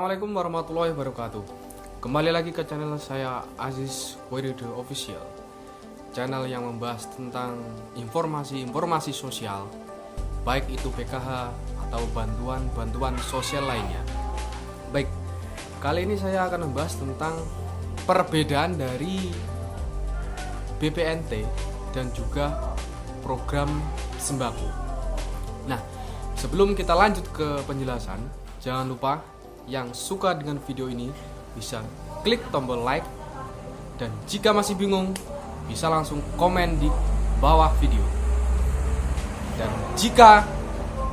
Assalamualaikum warahmatullahi wabarakatuh. Kembali lagi ke channel saya Aziz Wirido Official, channel yang membahas tentang informasi sosial, baik itu PKH atau bantuan sosial lainnya. Baik, kali ini saya akan membahas tentang perbedaan dari BPNT dan juga program sembako. Nah, sebelum kita lanjut ke penjelasan, jangan lupa yang suka dengan video ini bisa klik tombol like, dan jika masih bingung bisa langsung komen di bawah video. Dan jika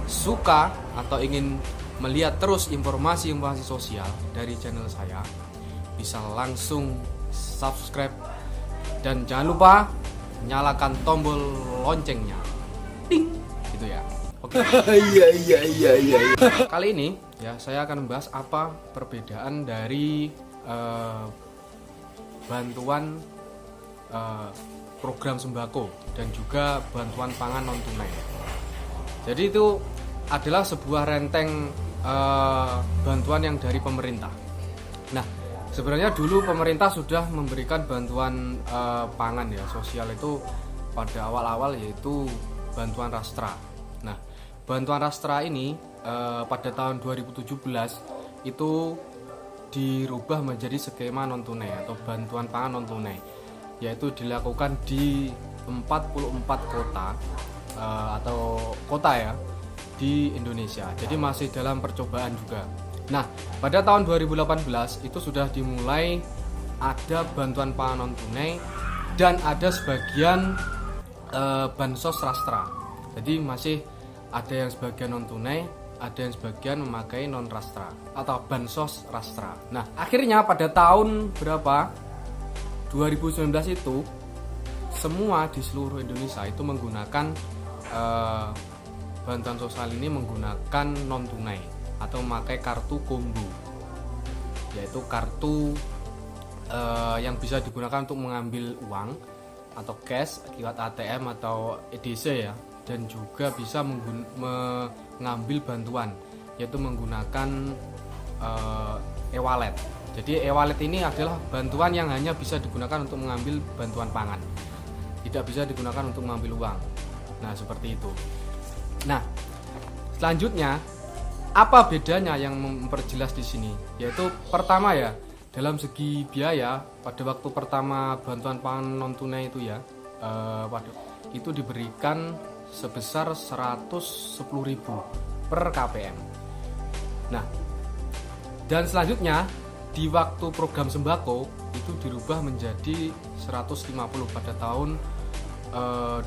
suka atau ingin melihat terus informasi sosial dari channel saya, bisa langsung subscribe dan jangan lupa nyalakan tombol loncengnya. Ding, gitu ya. Oke. Iya. Kali ini ya saya akan membahas apa perbedaan dari bantuan program sembako dan juga bantuan pangan non tunai. Jadi itu adalah sebuah renteng bantuan yang dari pemerintah. Nah, sebenarnya dulu pemerintah sudah memberikan bantuan pangan ya sosial itu pada awal-awal, yaitu bantuan Rastra. Nah, bantuan Rastra ini pada tahun 2017 itu dirubah menjadi skema non tunai atau bantuan pangan non tunai, yaitu dilakukan di 44 kota atau kota ya di Indonesia. Jadi masih dalam percobaan juga. Nah, pada tahun 2018 itu sudah dimulai ada bantuan pangan non tunai dan ada sebagian bansos Rastra. Jadi masih ada yang sebagian non tunai, ada yang sebagian memakai non Rastra atau bansos Rastra. Nah, akhirnya pada tahun berapa? 2019 itu semua di seluruh Indonesia itu menggunakan bantuan sosial ini menggunakan non tunai atau memakai kartu kombo, yaitu kartu yang bisa digunakan untuk mengambil uang atau cash lewat ATM atau EDC ya, dan juga bisa mengambil bantuan, yaitu menggunakan e-wallet. Jadi e-wallet ini adalah bantuan yang hanya bisa digunakan untuk mengambil bantuan pangan, tidak bisa digunakan untuk mengambil uang. Nah, seperti itu. Nah, selanjutnya apa bedanya yang memperjelas di sini? Yaitu pertama ya, dalam segi biaya pada waktu pertama bantuan pangan non tunai itu ya, itu diberikan sebesar 110.000 per KPM. Nah, dan selanjutnya di waktu program sembako itu dirubah menjadi 150 pada tahun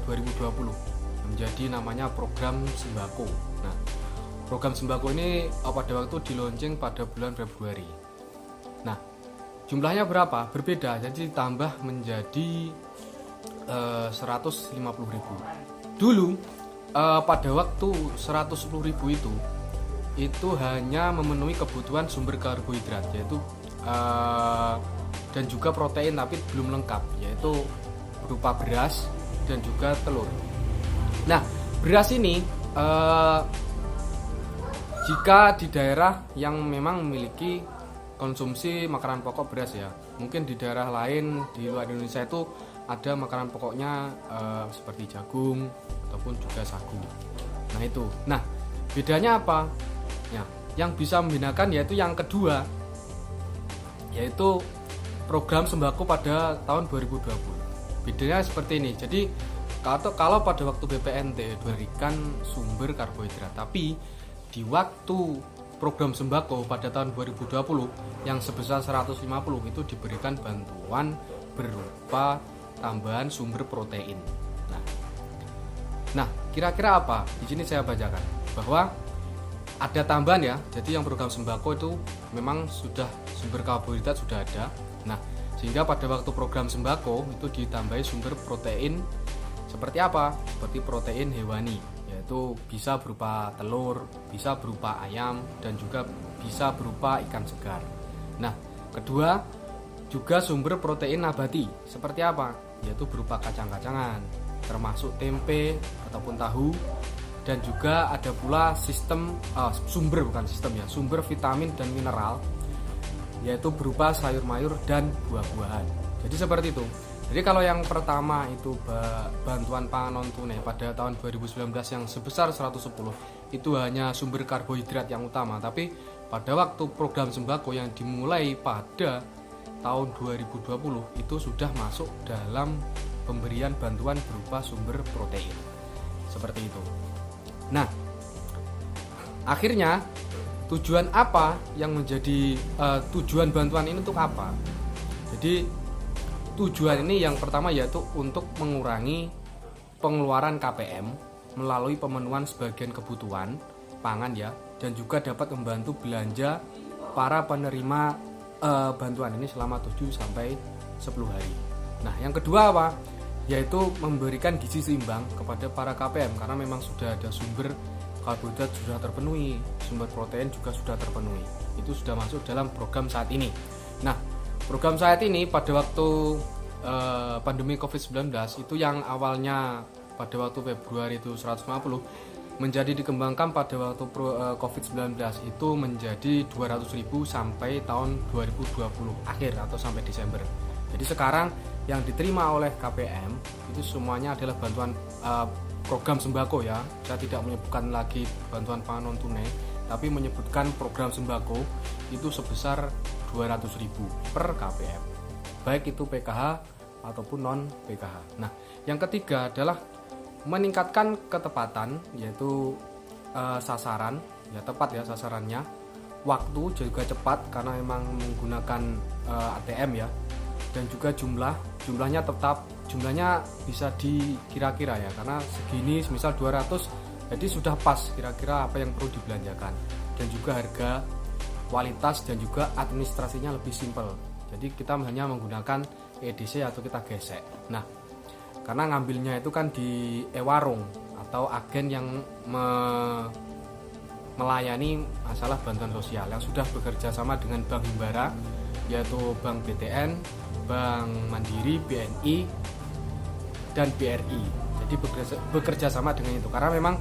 2020 menjadi namanya program sembako. Nah, program sembako ini pada waktu dilonceng pada bulan Februari. Nah, jumlahnya berapa? Berbeda, jadi ditambah menjadi 150.000. Dulu pada waktu 110.000 itu hanya memenuhi kebutuhan sumber karbohidrat, yaitu dan juga protein, tapi belum lengkap, yaitu berupa beras dan juga telur. Nah, beras ini jika di daerah yang memang memiliki konsumsi makanan pokok beras ya, mungkin di daerah lain di luar Indonesia itu ada makanan pokoknya seperti jagung ataupun juga sagu. Nah itu. Nah, bedanya apa? Ya, yang bisa membedakan yaitu yang kedua, yaitu program sembako pada tahun 2020. Bedanya seperti ini. Jadi kalau pada waktu BPNT diberikan sumber karbohidrat, tapi di waktu program sembako pada tahun 2020 yang sebesar 150 itu diberikan bantuan berupa tambahan sumber protein. Nah, kira-kira apa? Di sini saya bacakan bahwa ada tambahan ya. Jadi yang program sembako itu memang sudah sumber karbohidrat sudah ada. Nah, sehingga pada waktu program sembako itu ditambahi sumber protein seperti apa? Seperti protein hewani, yaitu bisa berupa telur, bisa berupa ayam, dan juga bisa berupa ikan segar. Nah, kedua juga sumber protein nabati seperti apa? Yaitu berupa kacang-kacangan, termasuk tempe ataupun tahu, dan juga ada pula sumber vitamin dan mineral yaitu berupa sayur mayur dan buah-buahan. Jadi seperti itu. Jadi kalau yang pertama itu bantuan pangan non tunai pada tahun 2019 yang sebesar 110 itu hanya sumber karbohidrat yang utama, tapi pada waktu program sembako yang dimulai pada tahun 2020 itu sudah masuk dalam pemberian bantuan berupa sumber protein. Seperti itu. Nah, akhirnya tujuan apa yang menjadi tujuan bantuan ini untuk apa? Jadi tujuan ini yang pertama yaitu untuk mengurangi pengeluaran KPM melalui pemenuhan sebagian kebutuhan pangan ya, dan juga dapat membantu belanja para penerima bantuan ini selama 7 sampai 10 hari. Nah, yang kedua apa? Yaitu memberikan gizi seimbang kepada para KPM karena memang sudah ada sumber karbohidrat sudah terpenuhi, sumber protein juga sudah terpenuhi. Itu sudah masuk dalam program saat ini. Nah, program saat ini pada waktu pandemi COVID-19 itu yang awalnya pada waktu Februari itu 150 menjadi dikembangkan pada waktu COVID-19 itu menjadi 200.000 sampai tahun 2020 akhir atau sampai Desember. Jadi sekarang yang diterima oleh KPM itu semuanya adalah bantuan program sembako ya. Saya tidak menyebutkan lagi bantuan pangan non tunai, tapi menyebutkan program sembako itu sebesar 200.000 per KPM. Baik itu PKH ataupun non PKH. Nah, yang ketiga adalah meningkatkan ketepatan, yaitu sasaran, ya tepat ya sasarannya, waktu juga cepat karena memang menggunakan ATM ya, dan juga jumlahnya tetap, jumlahnya bisa dikira-kira ya, karena segini misal 200 jadi sudah pas kira-kira apa yang perlu dibelanjakan, dan juga harga, kualitas, dan juga administrasinya lebih simpel. Jadi kita hanya menggunakan EDC atau kita gesek. Nah, karena ngambilnya itu kan di e-warung atau agen yang melayani masalah bantuan sosial yang sudah bekerja sama dengan Bank Himbara, yaitu Bank BTN, Bank Mandiri, BNI, dan BRI. Jadi bekerja sama dengan itu karena memang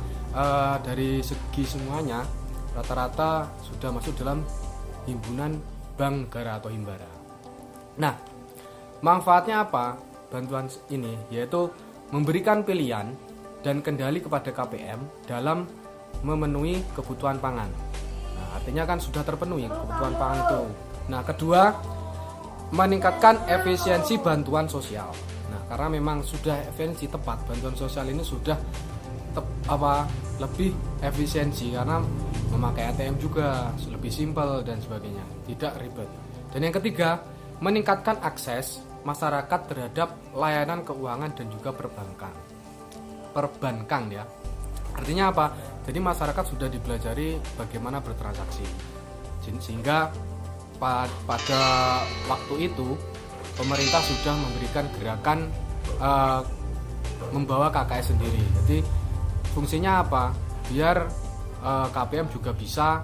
dari segi semuanya rata-rata sudah masuk dalam himpunan Bank Negara atau Himbara. Nah, manfaatnya apa? Bantuan ini yaitu memberikan pilihan dan kendali kepada KPM dalam memenuhi kebutuhan pangan. Nah, artinya kan sudah terpenuhi kebutuhan pangan itu. Nah, kedua, meningkatkan efisiensi bantuan sosial. Nah, karena memang sudah efisiensi tepat, bantuan sosial ini sudah lebih efisiensi karena memakai ATM juga lebih simpel dan sebagainya, tidak ribet. Dan yang ketiga, meningkatkan akses masyarakat terhadap layanan keuangan dan juga perbankan ya. Artinya apa? Jadi masyarakat sudah dipelajari bagaimana bertransaksi, sehingga pada waktu itu pemerintah sudah memberikan gerakan membawa KKS sendiri. Jadi fungsinya apa? Biar KPM juga bisa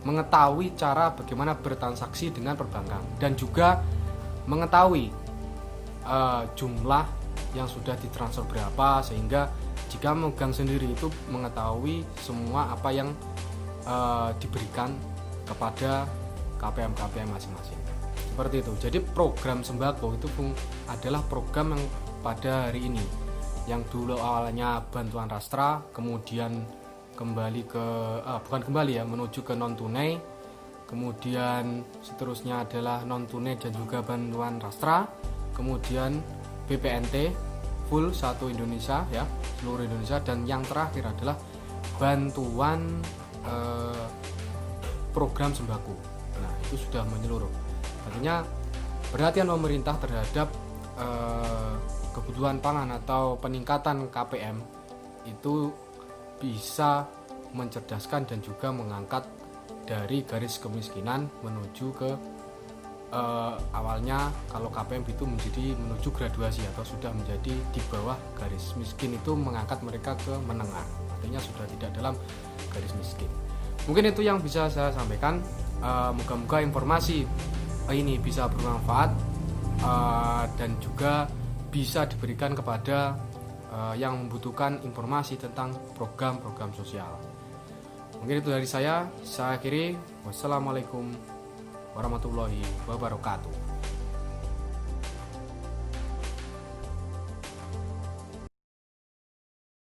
mengetahui cara bagaimana bertransaksi dengan perbankan dan juga mengetahui jumlah yang sudah ditransfer berapa, sehingga jika memegang sendiri itu mengetahui semua apa yang diberikan kepada KPM masing-masing. Seperti itu. Jadi program sembako itu adalah program yang pada hari ini, yang dulu awalnya bantuan rastra, kemudian menuju ke non tunai, kemudian seterusnya adalah non tunai dan juga bantuan rastra, kemudian BPNT full satu Indonesia ya, seluruh Indonesia, dan yang terakhir adalah bantuan program sembako. Nah, itu sudah menyeluruh. Artinya perhatian pemerintah terhadap kebutuhan pangan atau peningkatan KPM itu bisa mencerdaskan dan juga mengangkat dari garis kemiskinan menuju ke awalnya kalau KPM itu menuju graduasi atau sudah menjadi di bawah garis miskin, itu mengangkat mereka ke menengah, artinya sudah tidak dalam garis miskin. Mungkin itu yang bisa saya sampaikan. Moga-moga informasi ini bisa bermanfaat dan juga bisa diberikan kepada yang membutuhkan informasi tentang program-program sosial. Mungkin itu dari saya akhiri. Wassalamualaikum warahmatullahi wabarakatuh.